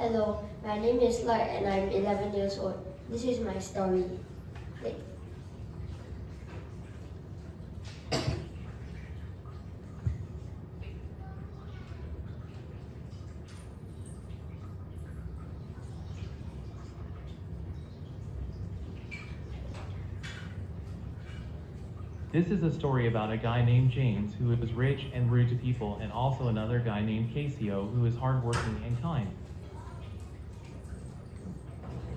Hello, my name is Lloyd and I'm 11 years old. This is my story. This is a story about a guy named James who is rich and rude to people, and also another guy named Caseoh who is hardworking and kind.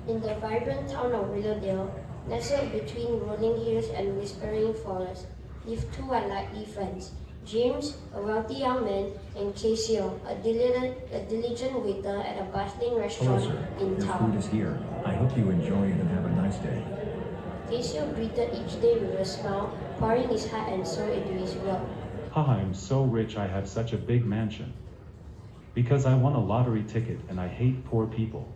In the vibrant town of Willowdale, nestled between rolling hills and whispering forests, live two unlikely friends, James, a wealthy young man, and Caseoh, a diligent waiter at a bustling Hello, restaurant sir. in Your town. food is here. I hope you enjoy it and have a nice day. Caseoh greeted each day with a smile, pouring his heart and soul into his work. Haha, I'm so rich I have such a big mansion. Because I won a lottery ticket and I hate poor people.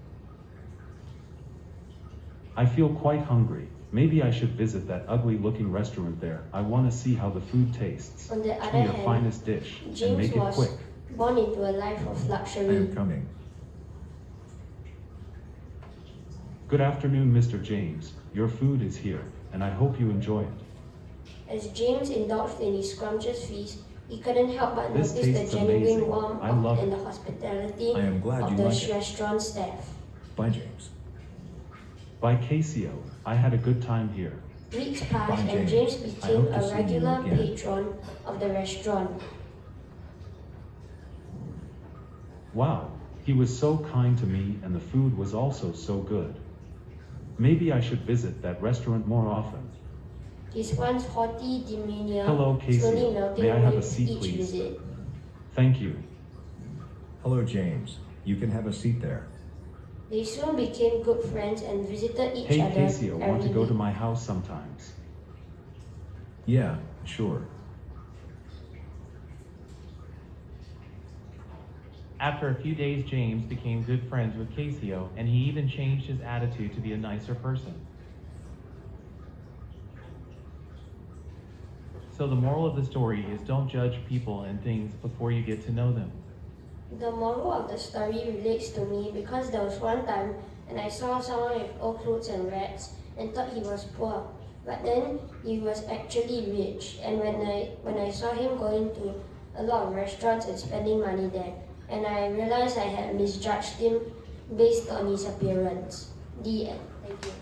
I feel quite hungry. Maybe I should visit that ugly looking restaurant there. I want to see how the food tastes. On the Choose other your hand, finest dish and James make it was quick. born into a life of I luxury. am coming. Good afternoon, Mr. James. Your food is here, and I hope you enjoy it. As James indulged in his scrumptious feast, he couldn't help but This notice the tastes genuine amazing. warmth I love and it. the hospitality I am glad of you the like it. restaurant staff. Bye, James. By Caseoh, I had a good time here. Weeks passed Bye, and James. James I became hope to a see you regular again. patron of the restaurant. Wow, he was so kind to me and the food was also so good. Maybe I should visit that restaurant more often. His once haughty demeanor Hello, Caseoh. slowly melting May I have a with seat, each please? visit. Thank you. Hello, James. You can have a seat there. They soon became good friends and visited each Hey, other Caseoh, want to every go to week. my house sometimes? Yeah, sure. After a few days, James became good friends with Caseoh, and he even changed his attitude to be a nicer person. So the moral of the story is don't judge people and things before you get to know them. The moral of the story relates to me because there was one time and I saw someone with old clothes and rats and thought he was poor. But then he was actually rich, and when I saw him going to a lot of restaurants and spending money there, and I realized I had misjudged him based on his appearance. The end. Thank you.